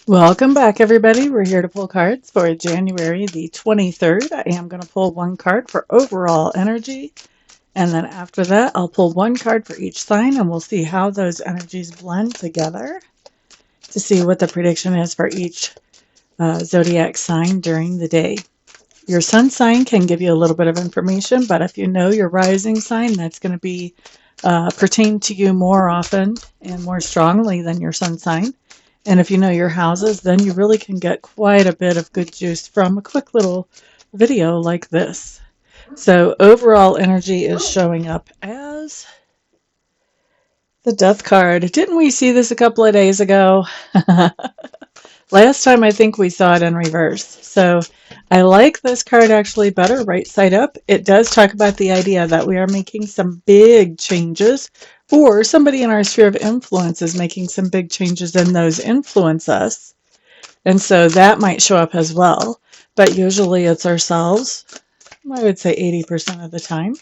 Welcome back, everybody. We're here to pull cards for January the 23rd. I am going to pull one card for overall energy, and then after that, I'll pull one card for each sign, and we'll see how those energies blend together to see what the prediction is for each zodiac sign during the day. Your sun sign can give you a little bit of information, but if you know your rising sign, that's going to be pertain to you more often and more strongly than your sun sign. And if you know your houses, then you really can get quite a bit of good juice from a quick little video like this. So overall energy is showing up as the Death card. Didn't we see this a couple of days ago? Last time I think we saw it in reverse. So I like this card actually better right side up. It does talk about the idea that we are making some big changes, or somebody in our sphere of influence is making some big changes and those influence us. And so that might show up as well. But usually it's ourselves, I would say 80% of the time.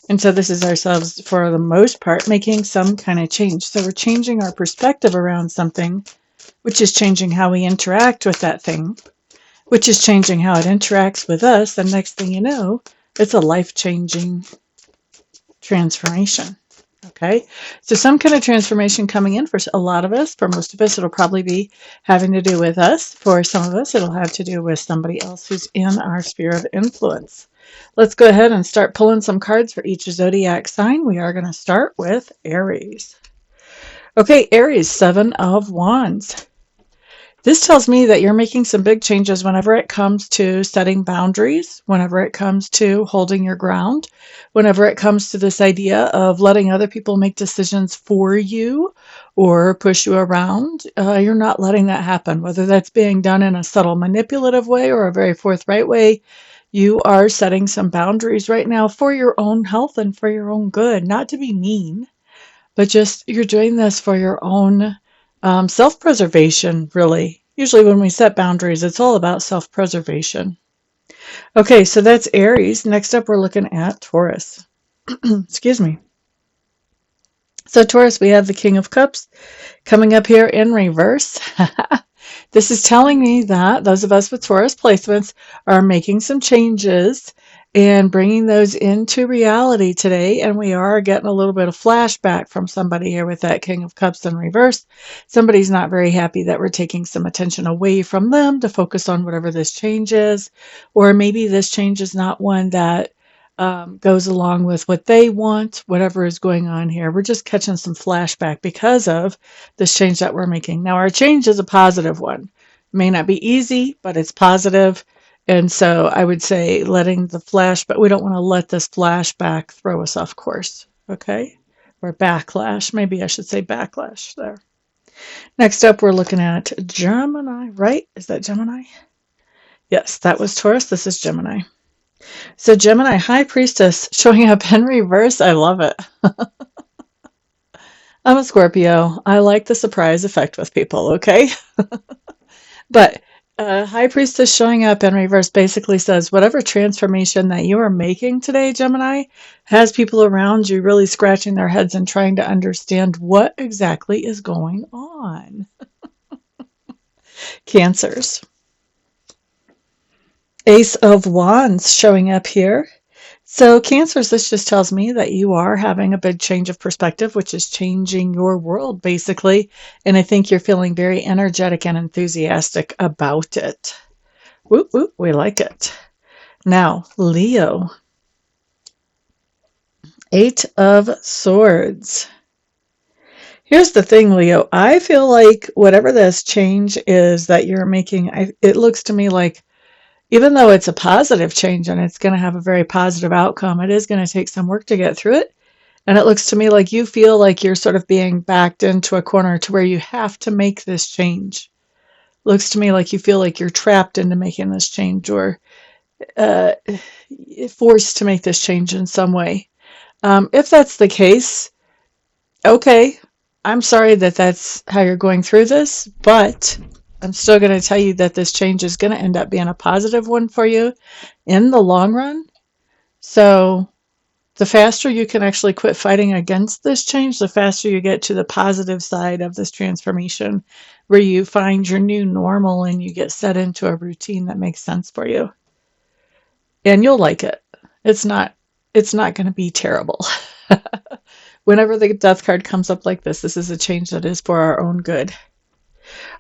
And so this is ourselves for the most part making some kind of change. So we're changing our perspective around something, which is changing how we interact with that thing, which is changing how it interacts with us. And next thing you know, it's a life-changing transformation. Okay, so some kind of transformation coming in for a lot of us. For most of us, it'll probably be having to do with us. For some of us, it'll have to do with somebody else who's in our sphere of influence. Let's go ahead and start pulling some cards for each zodiac sign. We are going to start with Aries. Okay, Aries, Seven of Wands. This tells me that you're making some big changes whenever it comes to setting boundaries, whenever it comes to holding your ground, whenever it comes to this idea of letting other people make decisions for you or push you around. You're not letting that happen, whether that's being done in a subtle manipulative way or a very forthright way. You are setting some boundaries right now for your own health and for your own good, not to be mean, but just you're doing this for your own self-preservation, really. Usually when we set boundaries, it's all about self-preservation. Okay, so that's Aries. Next up, we're looking at Taurus. Excuse me. So Taurus, we have the King of Cups coming up here in reverse. This is telling me that those of us with Taurus placements are making some changes and bringing those into reality today. And we are getting a little bit of flashback from somebody here with that King of Cups in reverse. Somebody's not very happy that we're taking some attention away from them to focus on whatever this change is. Or maybe this change is not one that goes along with what they want, whatever is going on here. We're just catching some flashback because of this change that we're making. Now, our change is a positive one. It may not be easy, but it's positive. And so I would say letting the flash, but we don't want to let this flashback throw us off course. Okay? Or backlash. Maybe I should say backlash there. Next up, we're looking at Gemini, right? Is that Gemini? Yes, that was Taurus. This is Gemini. So Gemini, High Priestess, showing up in reverse. I love it. I'm a Scorpio. I like the surprise effect with people, okay? But High Priestess showing up in reverse basically says whatever transformation that you are making today, Gemini, has people around you really scratching their heads and trying to understand what exactly is going on. Cancers. Ace of Wands showing up here. So Cancers, this just tells me that you are having a big change of perspective, which is changing your world, basically. And I think you're feeling very energetic and enthusiastic about it. Whoop, whoop, we like it. Now, Leo. Eight of Swords. Here's the thing, Leo. I feel like whatever this change is that you're making, it looks to me like even though it's a positive change and it's going to have a very positive outcome, it is going to take some work to get through it. And it looks to me like you feel like you're sort of being backed into a corner to where you have to make this change. Looks to me like you feel like you're trapped into making this change or forced to make this change in some way. If that's the case, okay, I'm sorry that that's how you're going through this, but I'm still going to tell you that this change is going to end up being a positive one for you in the long run. So The faster you can actually quit fighting against this change, the faster you get to the positive side of this transformation, where you find your new normal and you get set into a routine that makes sense for you. And you'll like it. It's not going to be terrible. Whenever the death card comes up like this is a change that is for our own good.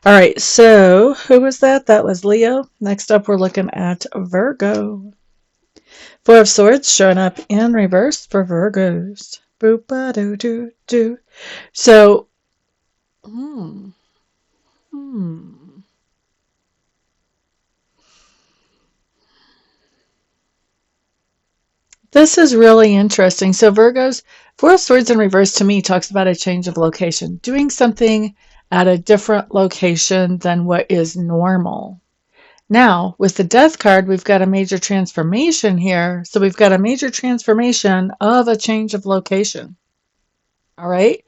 All right, so who was that? That was Leo. Next up, we're looking at Virgo. Four of Swords showing up in reverse for Virgos. Boop-a-doo-doo-doo. So, hmm. This is really interesting. So Virgos, Four of Swords in reverse to me talks about a change of location, doing something at a different location than what is normal. Now, with the Death card, we've got a major transformation here. So we've got a major transformation of a change of location. All right.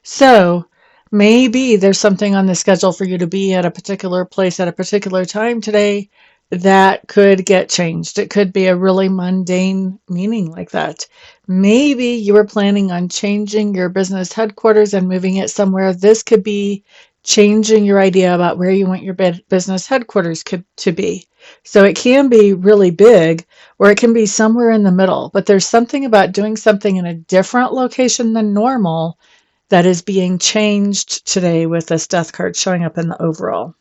So maybe there's something on the schedule for you to be at a particular place at a particular time today that could get changed. It could be a really mundane meaning like that. Maybe you were planning on changing your business headquarters and moving it somewhere. This could be changing your idea about where you want your business headquarters to be. So it can be really big or it can be somewhere in the middle, but there's something about doing something in a different location than normal that is being changed today with this death card showing up in the overall.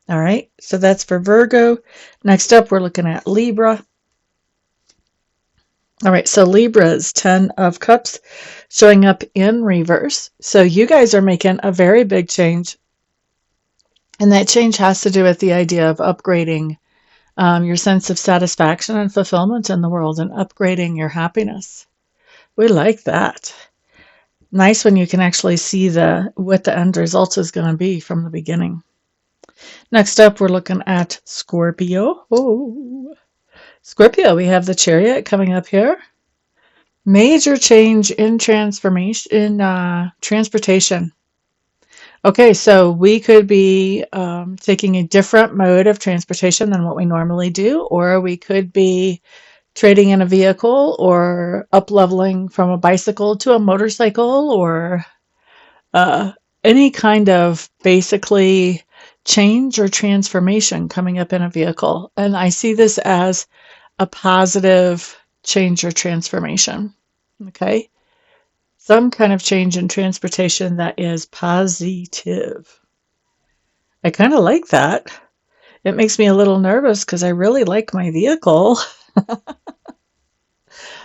All right, so that's for Virgo. Next up, we're looking at Libra. All right, so Libra's 10 of Cups showing up in reverse. So you guys are making a very big change. And that change has to do with the idea of upgrading your sense of satisfaction and fulfillment in the world and upgrading your happiness. We like that. Nice when you can actually see what the end result is going to be from the beginning. Next up, we're looking at Scorpio. Oh, Scorpio, we have the Chariot coming up here. Major change in transportation. Okay, so we could be taking a different mode of transportation than what we normally do, or we could be trading in a vehicle or up-leveling from a bicycle to a motorcycle or any kind of basically change or transformation coming up in a vehicle. And I see this as a positive change or transformation. Okay? Some kind of change in transportation that is positive. I kind of like that. It makes me a little nervous because I really like my vehicle.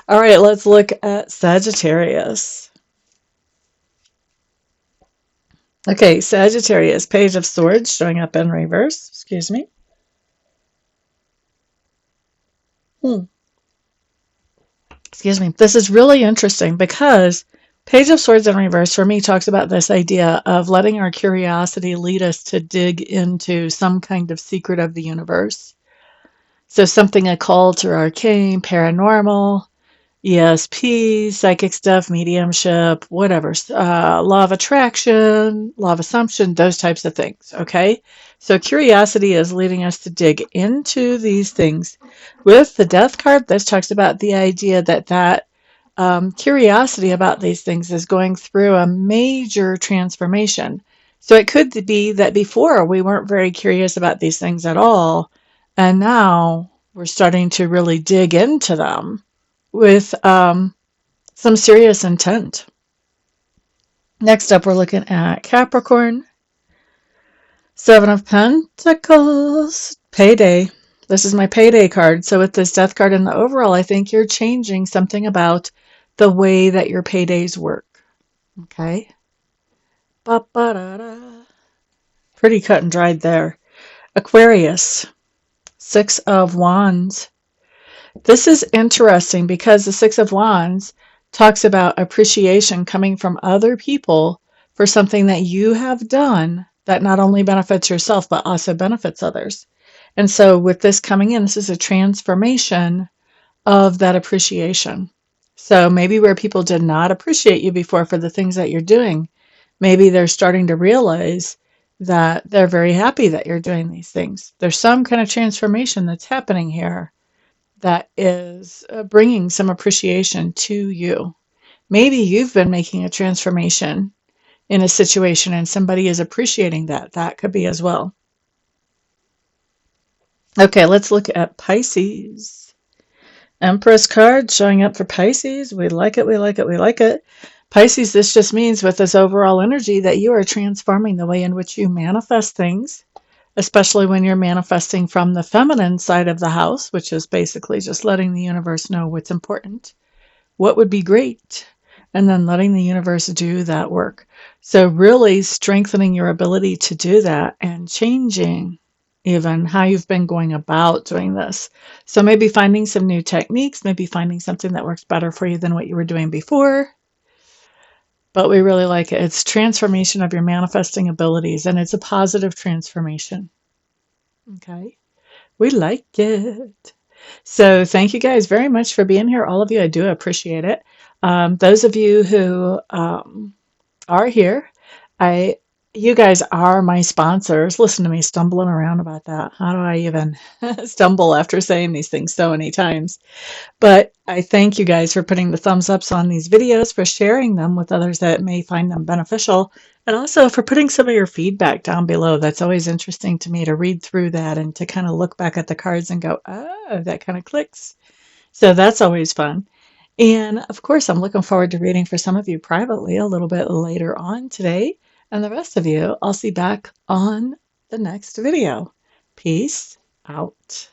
All right, let's look at Sagittarius. Okay, Sagittarius, Page of Swords showing up in reverse. Excuse me. Excuse me. This is really interesting because Page of Swords in reverse for me talks about this idea of letting our curiosity lead us to dig into some kind of secret of the universe. So something occult or arcane, paranormal, ESP, psychic stuff, mediumship, whatever, law of attraction, law of assumption, those types of things, okay? So curiosity is leading us to dig into these things. With the Death card, this talks about the idea that curiosity about these things is going through a major transformation. So it could be that before we weren't very curious about these things at all, and now we're starting to really dig into them with some serious intent. Next up, we're looking at Capricorn. Seven of Pentacles. Payday. This is my payday card. So with this Death card in the overall, I think you're changing something about the way that your paydays work. Okay. Ba-ba-da-da. Pretty cut and dried there. Aquarius. Six of Wands. This is interesting because the Six of Wands talks about appreciation coming from other people for something that you have done that not only benefits yourself, but also benefits others. And so with this coming in, this is a transformation of that appreciation. So maybe where people did not appreciate you before for the things that you're doing, maybe they're starting to realize that they're very happy that you're doing these things. There's some kind of transformation that's happening here that is bringing some appreciation to you. Maybe you've been making a transformation in a situation and somebody is appreciating that. That could be as well. Okay, let's look at Pisces. Empress card showing up for Pisces. We like it, we like it, we like it. Pisces, this just means with this overall energy that you are transforming the way in which you manifest things, especially when you're manifesting from the feminine side of the house, which is basically just letting the universe know what's important, what would be great, and then letting the universe do that work. So, really strengthening your ability to do that and changing even how you've been going about doing this. So, maybe finding some new techniques, maybe finding something that works better for you than what you were doing before. But we really like it. It's transformation of your manifesting abilities, and it's a positive transformation. Okay. We like it. So thank you guys very much for being here. All of you, I do appreciate it. Those of you who are here, I you guys are my sponsors. Listen to me stumbling around about that. How do I even stumble after saying these things so many times? But I thank you guys for putting the thumbs ups on these videos, for sharing them with others that may find them beneficial, and also for putting some of your feedback down below. That's always interesting to me to read through that and to kind of look back at the cards and go, oh, that kind of clicks. So that's always fun. And of course, I'm looking forward to reading for some of you privately a little bit later on today. And the rest of you, I'll see back on the next video. Peace out.